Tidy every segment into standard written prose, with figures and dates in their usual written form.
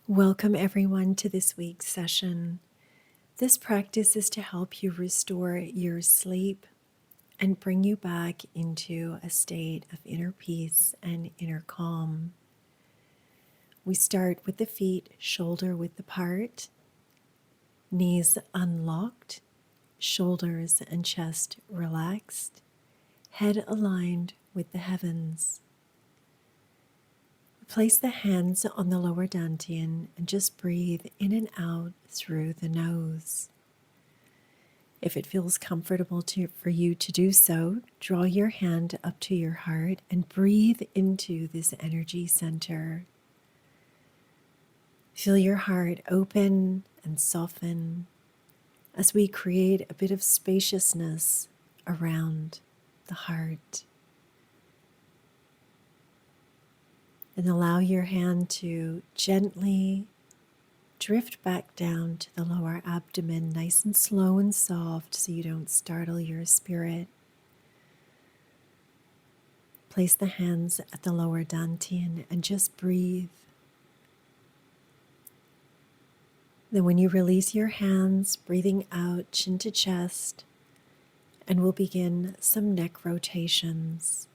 Welcome everyone to this week's session. This practice is to help you restore your sleep and bring you back into a state of inner peace and inner calm. We start with the feet shoulder width apart, knees unlocked, shoulders and chest relaxed, head aligned with the heavens. Place the hands on the lower dantian and just breathe in and out through the nose. If it feels comfortable for you to do so, draw your hand up to your heart and breathe into this energy center. Feel your heart open and soften as we create a bit of spaciousness around the heart. And allow your hand to gently drift back down to the lower abdomen, nice and slow and soft so you don't startle your spirit. Place the hands at the lower dantian and just breathe. Then when you release your hands, breathing out chin to chest, and we'll begin some neck rotations.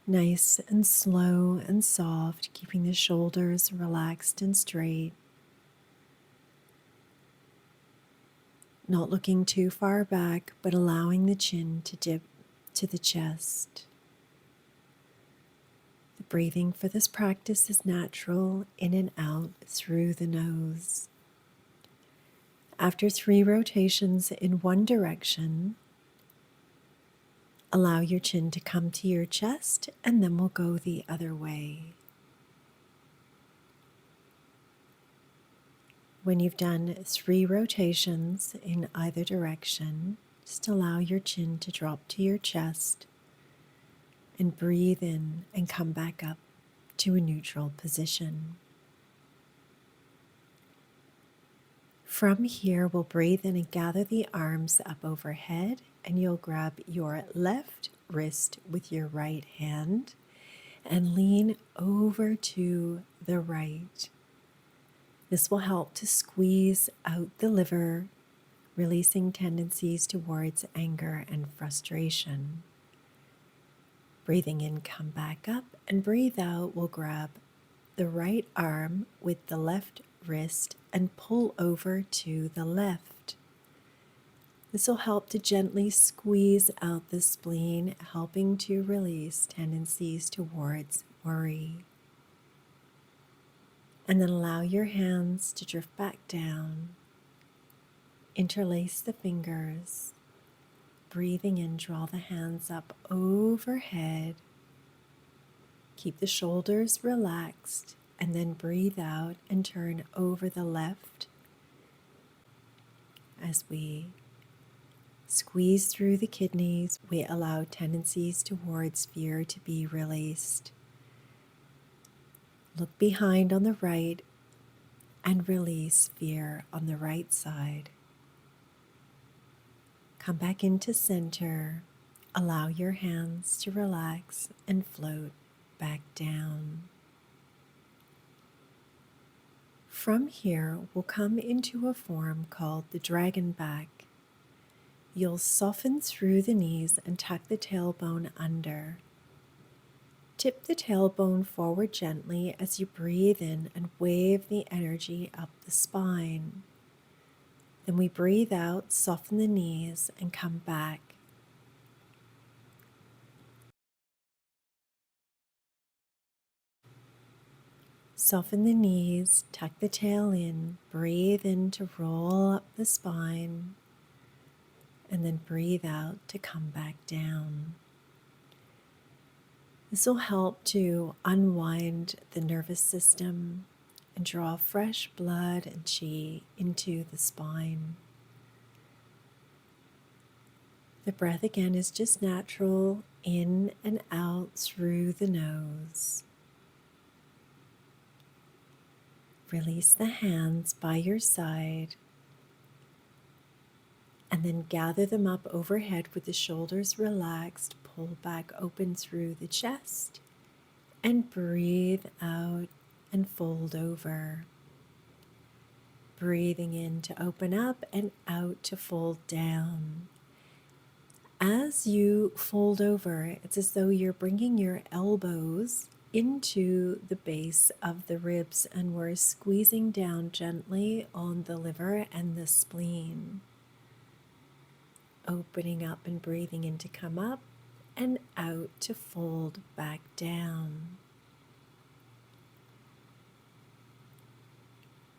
Nice and slow and soft, keeping the shoulders relaxed and straight. Not looking too far back, but allowing the chin to dip to the chest. The breathing for this practice is natural, in and out through the nose. After 3 rotations in one direction, allow your chin to come to your chest, and then we'll go the other way. When you've done 3 rotations in either direction, just allow your chin to drop to your chest and breathe in and come back up to a neutral position. From here, we'll breathe in and gather the arms up overhead, and you'll grab your left wrist with your right hand and lean over to the right. This will help to squeeze out the liver, releasing tendencies towards anger and frustration. Breathing in, come back up, and breathe out, we'll grab the right arm with the left wrist and pull over to the left. This will help to gently squeeze out the spleen, helping to release tendencies towards worry. And then allow your hands to drift back down. Interlace the fingers. Breathing in, draw the hands up overhead. Keep the shoulders relaxed, and then breathe out and turn over the left as we squeeze through the kidneys. We allow tendencies towards fear to be released. Look behind on the right and release fear on the right side. Come back into center. Allow your hands to relax and float back down. From here, we'll come into a form called the dragon back. You'll soften through the knees and tuck the tailbone under. Tip the tailbone forward gently as you breathe in and wave the energy up the spine. Then we breathe out, soften the knees, and come back. Soften the knees, tuck the tail in, breathe in to roll up the spine, and then breathe out to come back down. This will help to unwind the nervous system and draw fresh blood and qi into the spine. The breath again is just natural, in and out through the nose. Release the hands by your side and then gather them up overhead with the shoulders relaxed. Pull back open through the chest and breathe out and fold over. Breathing in to open up and out to fold down. As you fold over, it's as though you're bringing your elbows into the base of the ribs and we're squeezing down gently on the liver and the spleen. Opening up and breathing in to come up and out to fold back down.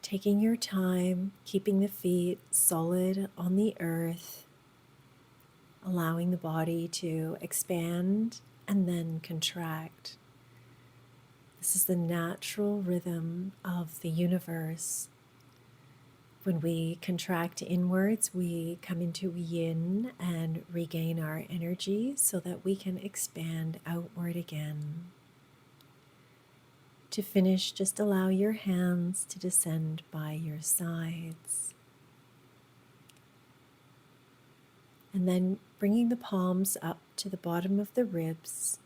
Taking your time, keeping the feet solid on the earth, allowing the body to expand and then contract. This is the natural rhythm of the universe. When we contract inwards, we come into yin and regain our energy so that we can expand outward again. To finish, just allow your hands to descend by your sides. And then bringing the palms up to the bottom of the ribs,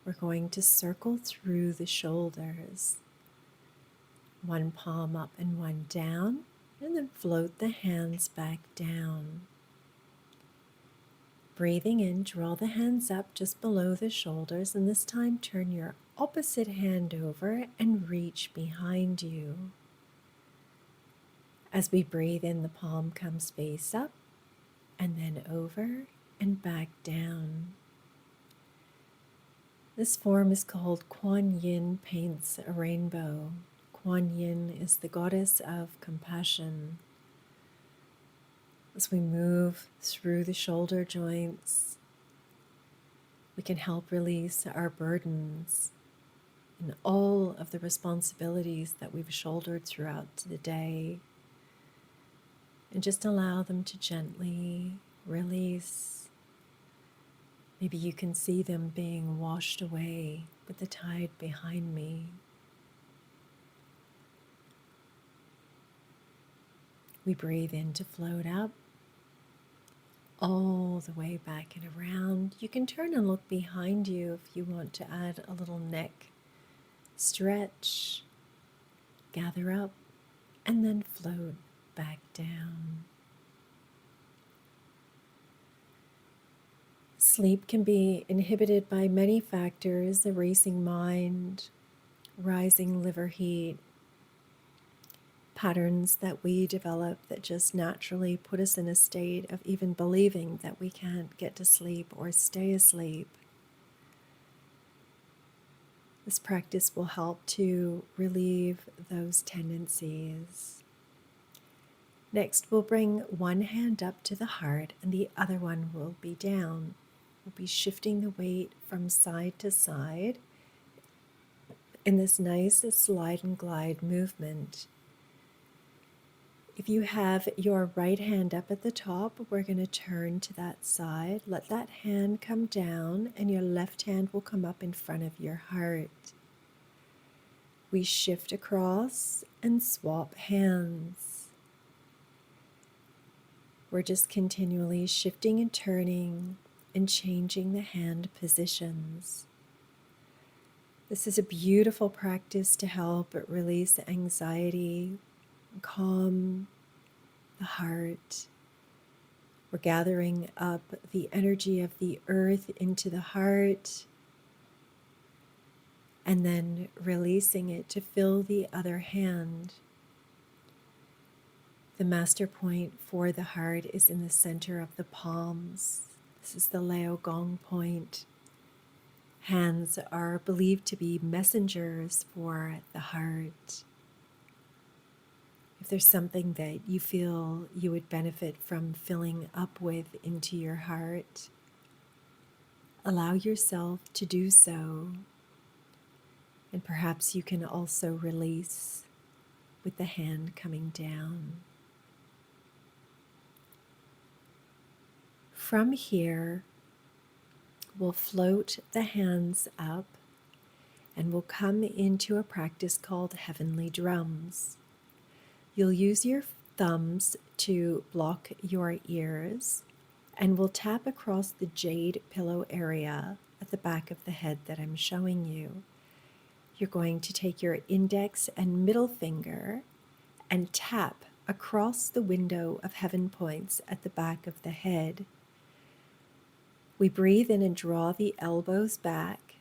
we're going to circle through the shoulders. One palm up and one down, and then float the hands back down. Breathing in, draw the hands up just below the shoulders, and this time turn your opposite hand over and reach behind you. As we breathe in, the palm comes face up, and then over and back down. This form is called Quan Yin paints a rainbow. Quan Yin is the goddess of compassion. As we move through the shoulder joints, we can help release our burdens and all of the responsibilities that we've shouldered throughout the day, and just allow them to gently release. Maybe you can see them being washed away with the tide behind me. We breathe in to float up, all the way back and around. You can turn and look behind you if you want to add a little neck stretch. Gather up and then float back down. Sleep can be inhibited by many factors: a racing mind, rising liver heat, patterns that we develop that just naturally put us in a state of even believing that we can't get to sleep or stay asleep. This practice will help to relieve those tendencies. Next, we'll bring one hand up to the heart and the other one will be down. We'll be shifting the weight from side to side in this nice slide and glide movement. If you have your right hand up at the top, we're going to turn to that side. Let that hand come down and your left hand will come up in front of your heart. We shift across and swap hands. We're just continually shifting and turning and changing the hand positions. This is a beautiful practice to help release anxiety, calm the heart. We're gathering up the energy of the earth into the heart and then releasing it to fill the other hand. The master point for the heart is in the center of the palms. This is the Lao Gong point. Hands are believed to be messengers for the heart. If there's something that you feel you would benefit from filling up with into your heart, allow yourself to do so. And perhaps you can also release with the hand coming down. From here, we'll float the hands up and we'll come into a practice called heavenly drums. You'll use your thumbs to block your ears and we'll tap across the jade pillow area at the back of the head that I'm showing you. You're going to take your index and middle finger and tap across the window of heaven points at the back of the head. We breathe in and draw the elbows back,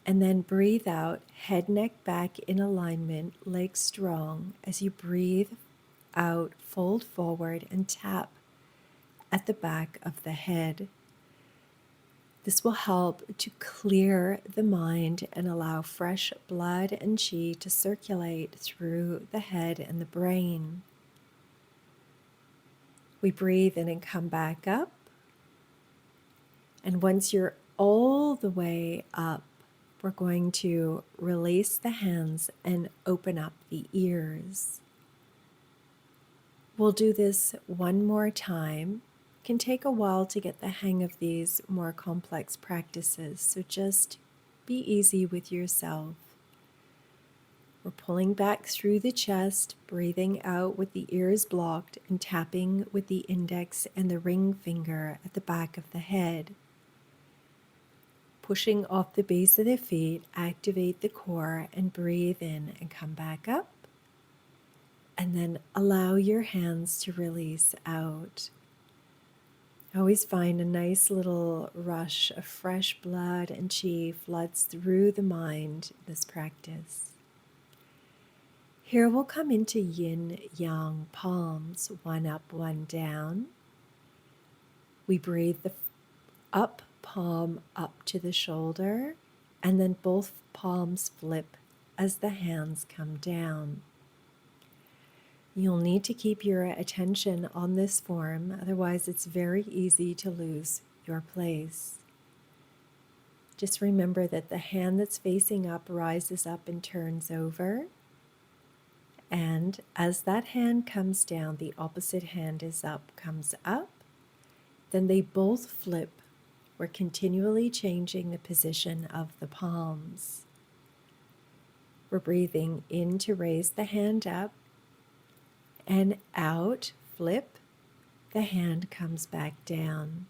and then breathe out, head, neck, back in alignment, legs strong. As you breathe out, fold forward and tap at the back of the head. This will help to clear the mind and allow fresh blood and qi to circulate through the head and the brain. We breathe in and come back up. And once you're all the way up, we're going to release the hands and open up the ears. We'll do this one more time. It can take a while to get the hang of these more complex practices, so just be easy with yourself. We're pulling back through the chest, breathing out with the ears blocked and tapping with the index and the ring finger at the back of the head. Pushing off the base of the feet, activate the core and breathe in and come back up. And then allow your hands to release out. I always find a nice little rush of fresh blood and qi floods through the mind this practice. Here we'll come into yin yang palms, one up, one down. We breathe the up palm up to the shoulder, and then both palms flip as the hands come down. You'll need to keep your attention on this form, otherwise it's very easy to lose your place. Just remember that the hand that's facing up rises up and turns over, and as that hand comes down, the opposite hand is up, comes up, then they both flip. We're continually changing the position of the palms. We're breathing in to raise the hand up, and out, flip, the hand comes back down.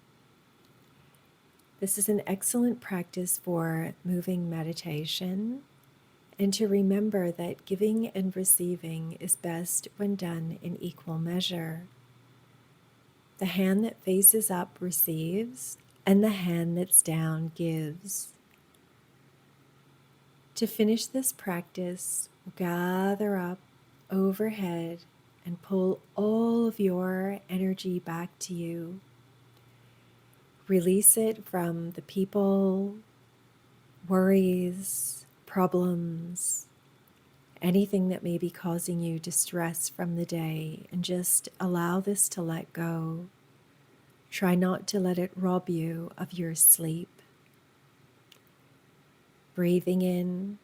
This is an excellent practice for moving meditation, and to remember that giving and receiving is best when done in equal measure. The hand that faces up receives, and the hand that's down gives. To finish this practice, gather up overhead and pull all of your energy back to you. Release it from the people, worries, problems, anything that may be causing you distress from the day, and just allow this to let go. Try not to let it rob you of your sleep. Breathing in,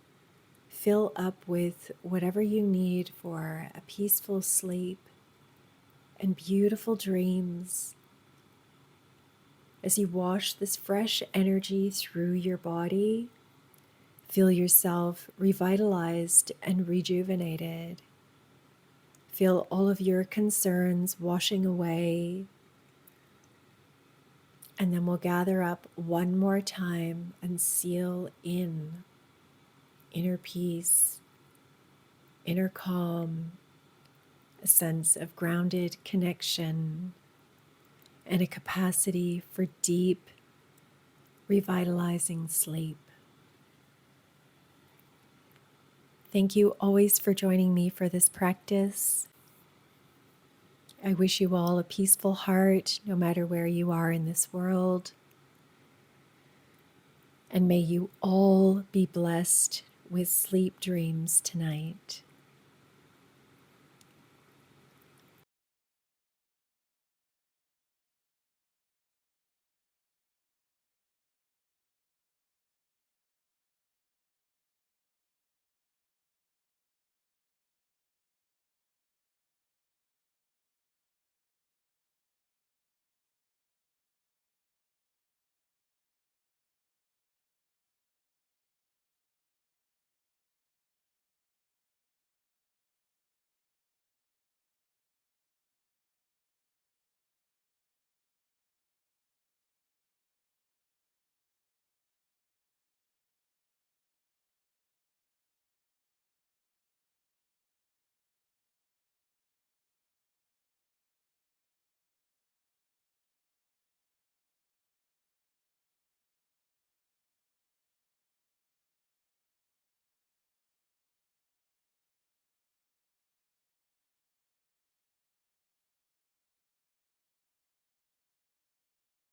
fill up with whatever you need for a peaceful sleep and beautiful dreams. As you wash this fresh energy through your body, feel yourself revitalized and rejuvenated. Feel all of your concerns washing away. And then we'll gather up one more time and seal in inner peace, inner calm, a sense of grounded connection, and a capacity for deep, revitalizing sleep. Thank you always for joining me for this practice. I wish you all a peaceful heart, no matter where you are in this world. And may you all be blessed with sleep dreams tonight.